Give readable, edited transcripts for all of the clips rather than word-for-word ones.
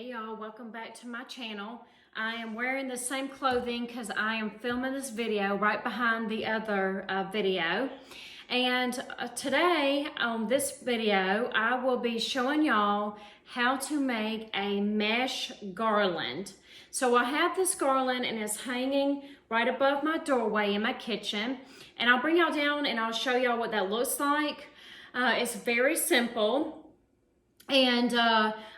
Hey y'all, welcome back to my channel. I am wearing the same clothing because I am filming this video right behind the other video. And today on this video, I will be showing y'all how to make a mesh garland. So I have this garland and it's hanging right above my doorway in my kitchen. And I'll bring y'all down and I'll show y'all what that looks like. It's very simple. And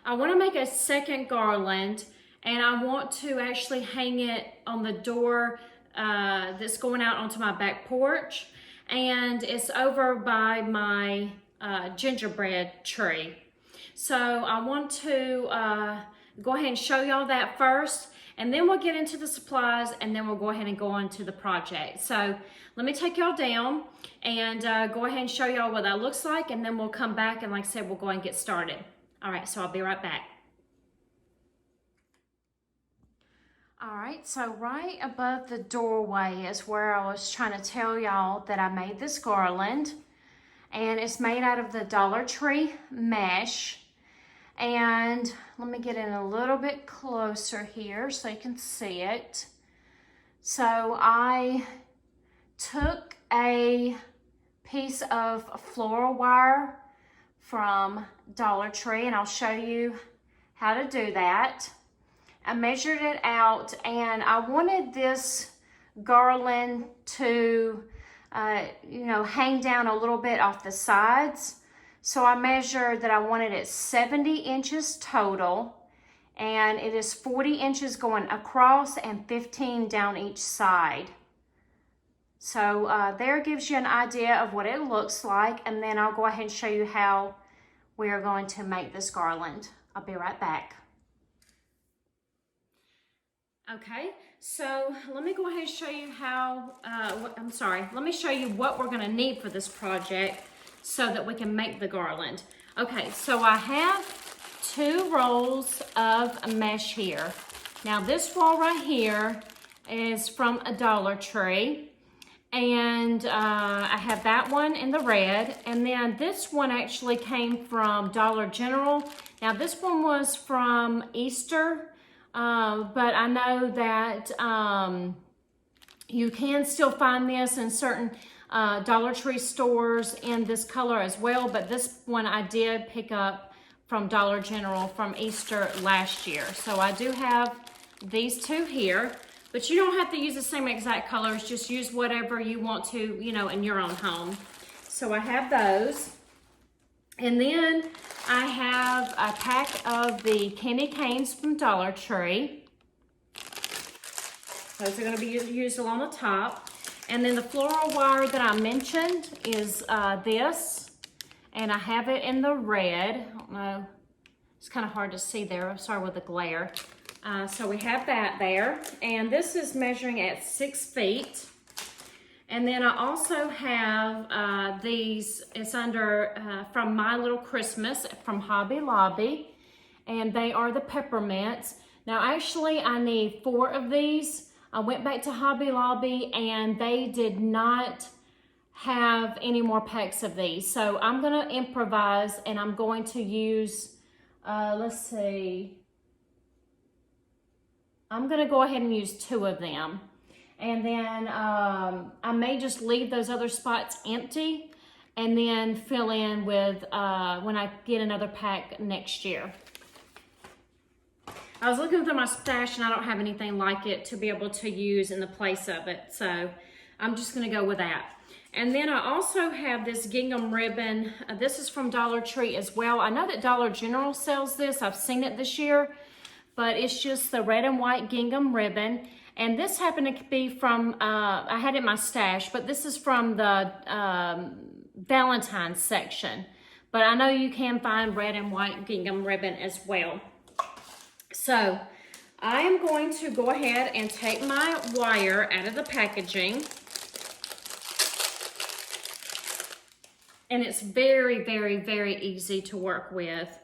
I want to make a second garland, and I want to actually hang it on the door that's going out onto my back porch, and it's over by my gingerbread tree. So I want to go ahead and show y'all that first, and then we'll get into the supplies, and then we'll go ahead and go on to the project. So let me take y'all down and go ahead and show y'all what that looks like, and then we'll come back and like I said, we'll go ahead and get started. All right, so I'll be right back. All right, so right above the doorway is where I was trying to tell y'all that I made this garland, and it's made out of the Dollar Tree mesh. And let me get in a little bit closer here so you can see it. So I took a piece of floral wire from Dollar Tree, and I'll show you how to do that. I measured it out, and I wanted this garland to hang down a little bit off the sides. So I measured that I wanted it 70 inches total, and it is 40 inches going across and 15 down each side. So there gives you an idea of what it looks like, and then I'll go ahead and show you how we are going to make this garland. I'll be right back. Okay, so let me go ahead and show you let me show you what we're gonna need for this project so that we can make the garland. Okay, so I have 2 rolls of mesh here. Now this roll right here is from a Dollar Tree, and I have that one in the red, and then this one actually came from Dollar General. Now this one was from Easter, but I know that you can still find this in certain Dollar Tree stores in this color as well, but this one I did pick up from Dollar General from Easter last year. So I do have these 2 here, but you don't have to use the same exact colors, just use whatever you want to, in your own home. So I have those. And then I have a pack of the candy canes from Dollar Tree. Those are going to be used along the top. And then the floral wire that I mentioned is this. And I have it in the red. I don't know. It's kind of hard to see there. I'm sorry with the glare. So we have that there. And this is measuring at 6 feet. And then I also have these, it's under, from My Little Christmas from Hobby Lobby. And they are the peppermints. Now actually I need 4 of these. I went back to Hobby Lobby and they did not have any more packs of these. So I'm gonna improvise and I'm going to use, let's see. I'm gonna go ahead and use 2 of them. And then I may just leave those other spots empty and then fill in with when I get another pack next year. I was looking through my stash and I don't have anything like it to be able to use in the place of it. So I'm just gonna go with that. And then I also have this gingham ribbon. This is from Dollar Tree as well. I know that Dollar General sells this. I've seen it this year, but it's just the red and white gingham ribbon. And this happened to be from, I had it in my stash, but this is from the Valentine's section. But I know you can find red and white gingham ribbon as well. So I am going to go ahead and take my wire out of the packaging. And it's very, very, very easy to work with.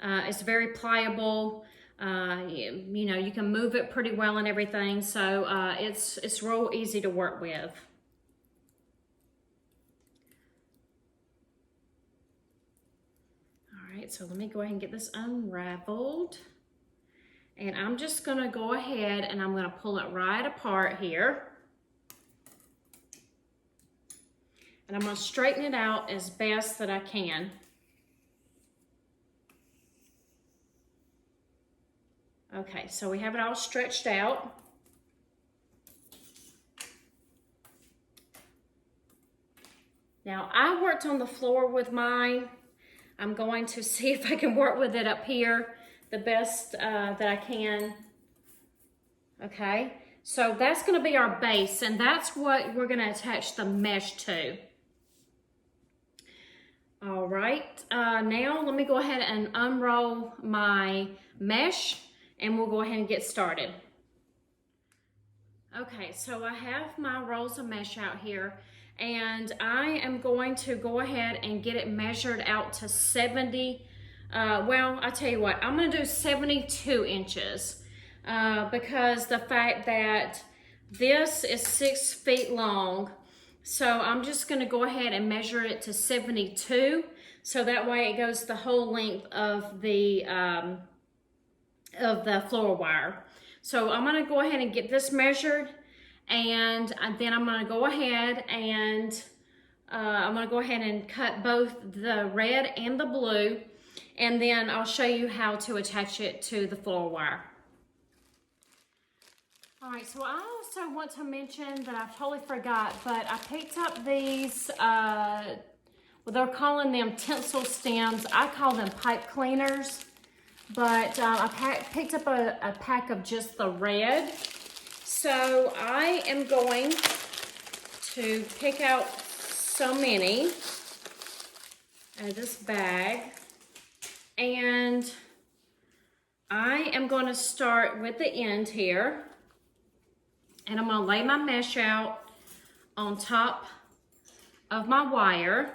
It's very pliable. You can move it pretty well and everything. So it's real easy to work with. All right, so let me go ahead and get this unraveled. And I'm just gonna go ahead and I'm gonna pull it right apart here. And I'm gonna straighten it out as best that I can. Okay, so we have it all stretched out. Now, I worked on the floor with mine. I'm going to see if I can work with it up here the best that I can. Okay, so that's gonna be our base, and that's what we're gonna attach the mesh to. All right, now let me go ahead and unroll my mesh, and we'll go ahead and get started. Okay, so I have my rolls of mesh out here, and I am going to go ahead and get it measured out to 70, well, I tell you what, I'm gonna do 72 inches because the fact that this is 6 feet long, so I'm just gonna go ahead and measure it to 72, so that way it goes the whole length of the floor wire. So I'm gonna go ahead and get this measured, and then I'm gonna go ahead and cut both the red and the blue, and then I'll show you how to attach it to the floor wire. All right, so I also want to mention that I totally forgot, but I picked up these, well, they're calling them tinsel stems. I call them pipe cleaners. But I picked up a pack of just the red. So I am going to pick out so many out of this bag. And I am going to start with the end here. And I'm going to lay my mesh out on top of my wire.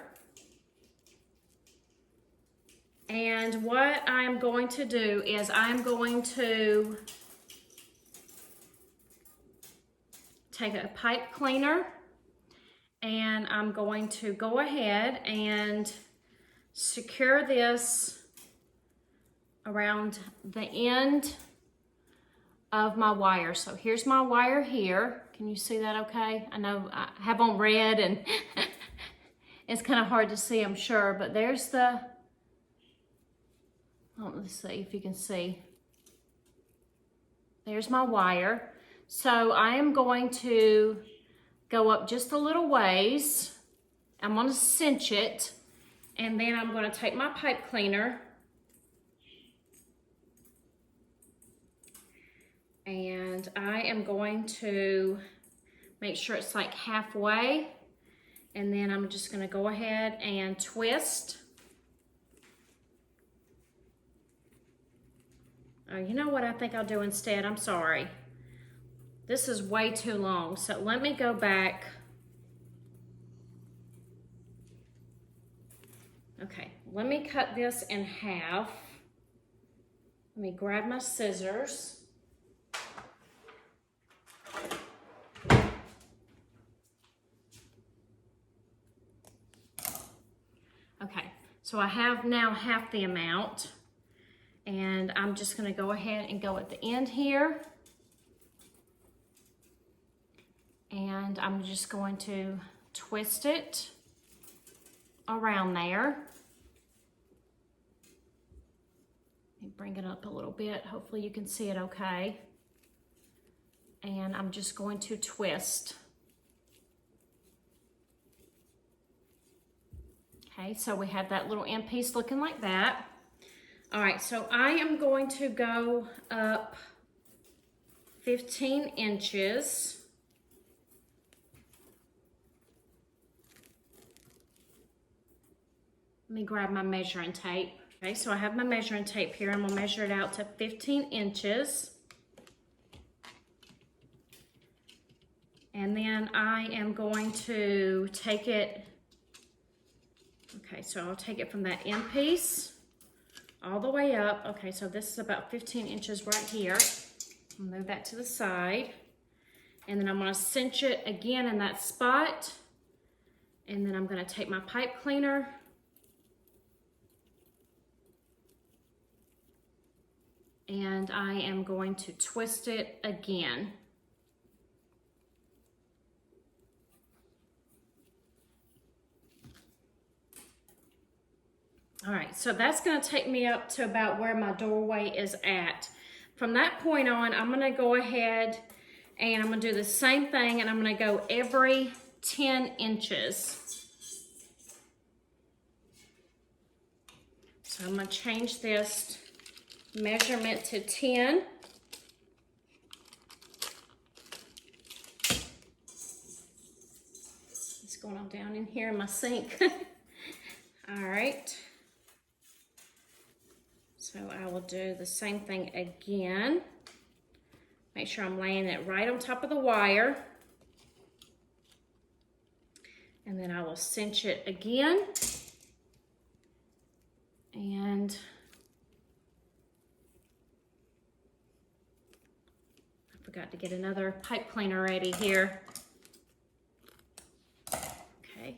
And what I'm going to do is I'm going to take a pipe cleaner, and I'm going to go ahead and secure this around the end of my wire. So here's my wire here. Can you see that okay? I know I have on red and it's kind of hard to see, I'm sure, but there's the, let's see if you can see. There's my wire. So I am going to go up just a little ways. I'm going to cinch it, and then I'm going to take my pipe cleaner and I am going to make sure it's like halfway, and then I'm just going to go ahead and twist. Oh, you know what I think I'll do instead? I'm sorry. This is way too long, so let me go back. Okay, let me cut this in half. Let me grab my scissors. Okay, so I have now half the amount. And I'm just going to go ahead and go at the end here. And I'm just going to twist it around there. Let me bring it up a little bit. Hopefully you can see it okay. And I'm just going to twist. Okay, so we have that little end piece looking like that. All right, so I am going to go up 15 inches. Let me grab my measuring tape. Okay, so I have my measuring tape here. I'm gonna measure it out to 15 inches. And then I am going to take it, okay, so I'll take it from that end piece all the way up. Okay, so this is about 15 inches right here. I'll move that to the side. And then I'm gonna cinch it again in that spot. And then I'm gonna take my pipe cleaner. and I am going to twist it again. All right, so that's gonna take me up to about where my doorway is at. From that point on, I'm gonna go ahead and I'm gonna do the same thing, and I'm gonna go every 10 inches. So I'm gonna change this measurement to 10. It's going on down in here in my sink. All right. So I will do the same thing again. Make sure I'm laying it right on top of the wire. And then I will cinch it again. And I forgot to get another pipe cleaner ready here. Okay.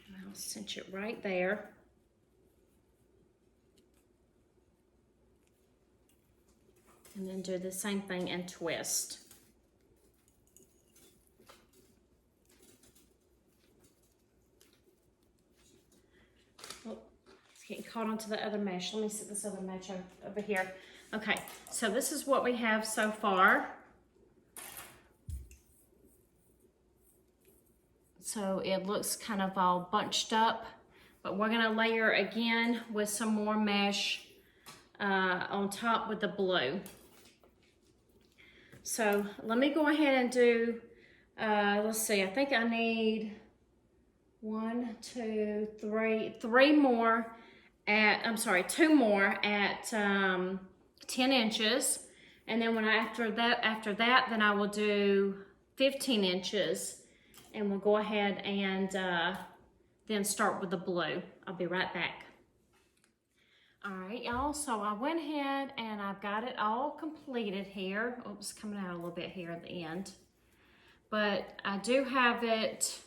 And I'll cinch it right there. And then do the same thing and twist. Oh, it's getting caught onto the other mesh. Let me set this other mesh over here. Okay, so this is what we have so far. So it looks kind of all bunched up, but we're gonna layer again with some more mesh on top with the blue. So let me go ahead and do, let's see, I think I need 2 more two more at 10 inches. And then after that, then I will do 15 inches, and we'll go ahead and then start with the blue. I'll be right back. All right, y'all, so I went ahead and I've got it all completed here. Oops, coming out a little bit here at the end. But I do have it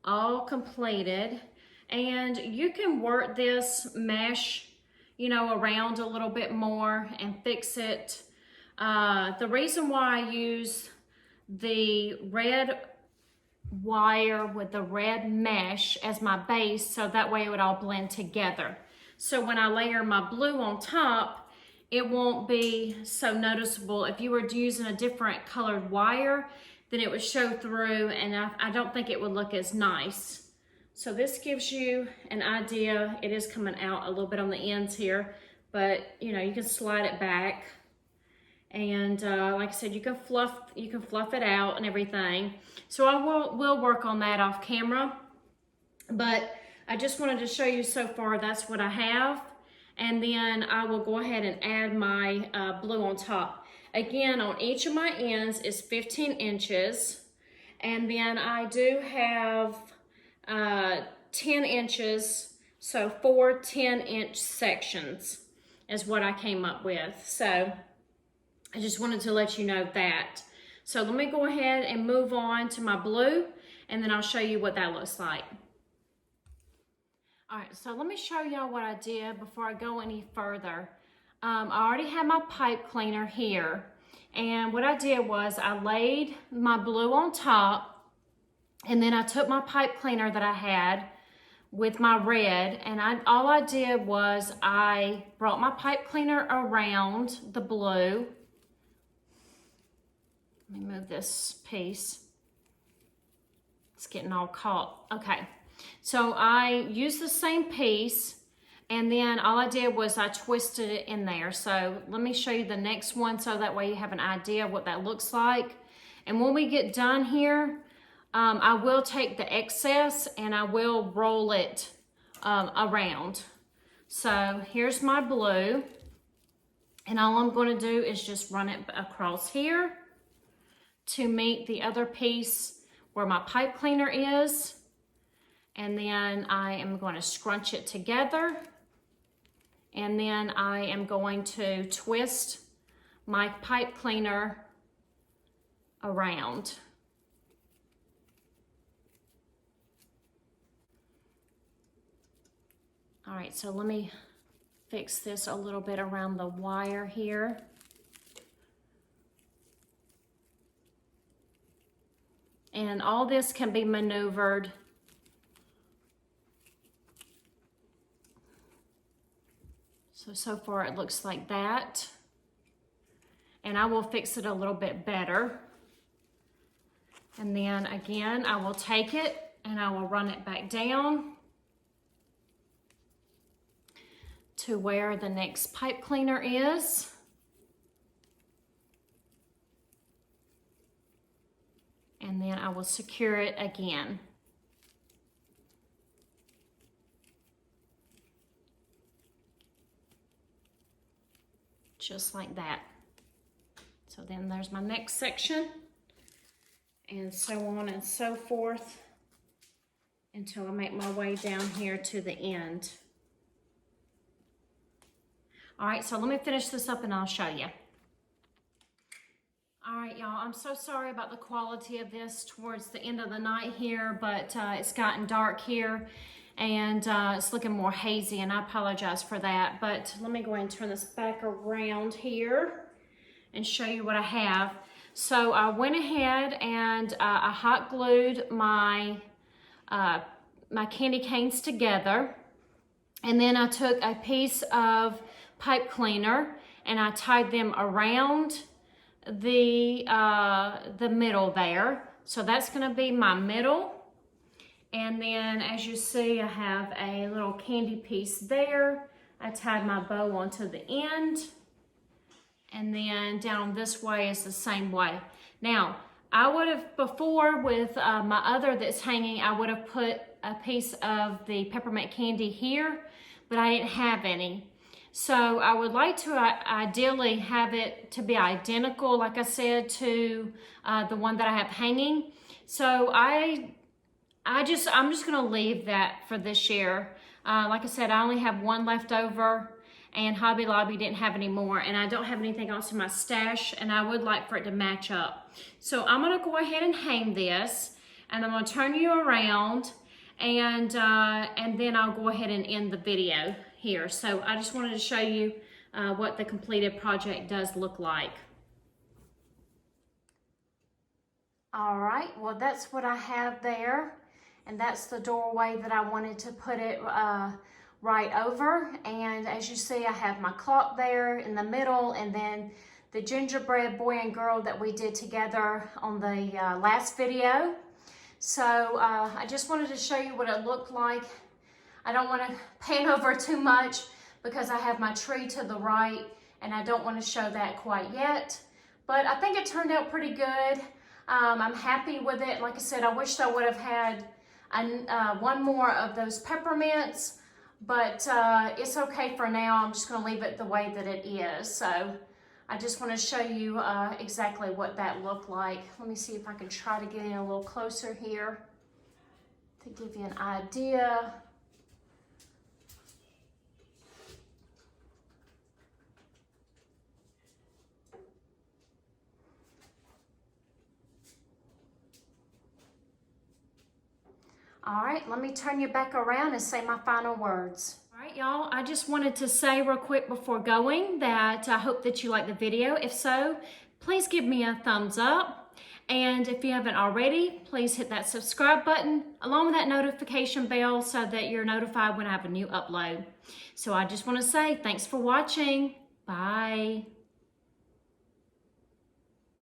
all completed. And you can work this mesh, you know, around a little bit more and fix it. The reason why I use the red wire with the red mesh as my base, so that way it would all blend together. So when I layer my blue on top, it won't be so noticeable. If you were using a different colored wire, then it would show through, and I don't think it would look as nice. So this gives you an idea. It is coming out a little bit on the ends here, but you know, you can slide it back. And like I said, you can fluff it out and everything. So I will work on that off camera, but I just wanted to show you so far that's what I have. And then I will go ahead and add my blue on top. Again, on each of my ends is 15 inches. And then I do have 10 inches, so 4 10-inch sections is what I came up with. So I just wanted to let you know that. So let me go ahead and move on to my blue, and then I'll show you what that looks like. All right, so let me show y'all what I did before I go any further. I already have my pipe cleaner here, and what I did was I laid my blue on top, and then I took my pipe cleaner that I had with my red, and all I did was I brought my pipe cleaner around the blue. Let me move this piece. It's getting all caught. Okay. So I used the same piece, and then all I did was I twisted it in there. So let me show you the next one so that way you have an idea of what that looks like. And when we get done here, I will take the excess and I will roll it around. So here's my blue, and all I'm going to do is just run it across here to meet the other piece where my pipe cleaner is. And then I am going to scrunch it together, and then I am going to twist my pipe cleaner around. All right, so let me fix this a little bit around the wire here. And all this can be maneuvered. So far it looks like that. And I will fix it a little bit better. And then again, I will take it and I will run it back down to where the next pipe cleaner is. And then I will secure it again. Just like that. So then there's my next section, and so on and so forth until I make my way down here to the end. All right, so let me finish this up and I'll show you. All right, y'all, I'm so sorry about the quality of this towards the end of the night here, but it's gotten dark here and it's looking more hazy, and I apologize for that. But let me go ahead and turn this back around here and show you what I have. So I went ahead and I hot glued my my candy canes together, and then I took a piece of pipe cleaner and I tied them around the middle there. So that's going to be my middle. And then as you see, I have a little candy piece there. I tied my bow onto the end. And then down this way is the same way. Now, I would have, before with my other that's hanging, I would have put a piece of the peppermint candy here, but I didn't have any. So I would like to ideally have it to be identical, like I said, to the one that I have hanging. So I'm just gonna leave that for this year. Like I said, I only have one left over, and Hobby Lobby didn't have any more, and I don't have anything else in my stash, and I would like for it to match up. So I'm gonna go ahead and hang this, and I'm gonna turn you around, and then I'll go ahead and end the video here. So I just wanted to show you what the completed project does look like. All right, well, that's what I have there, and that's the doorway that I wanted to put it right over. And as you see, I have my clock there in the middle, and then the gingerbread boy and girl that we did together on the last video. So I just wanted to show you what it looked like. I don't want to paint over too much because I have my tree to the right, and I don't want to show that quite yet. But I think it turned out pretty good. I'm happy with it. Like I said, I wished I would have had one more of those peppermints, but it's okay for now. I'm just going to leave it the way that it is. So I just want to show you exactly what that looked like. Let me see if I can try to get in a little closer here to give you an idea. All right, let me turn you back around and say my final words. All right, y'all, I just wanted to say real quick before going that I hope that you liked the video. If so, please give me a thumbs up. And if you haven't already, please hit that subscribe button along with that notification bell so that you're notified when I have a new upload. So I just want to say thanks for watching. Bye.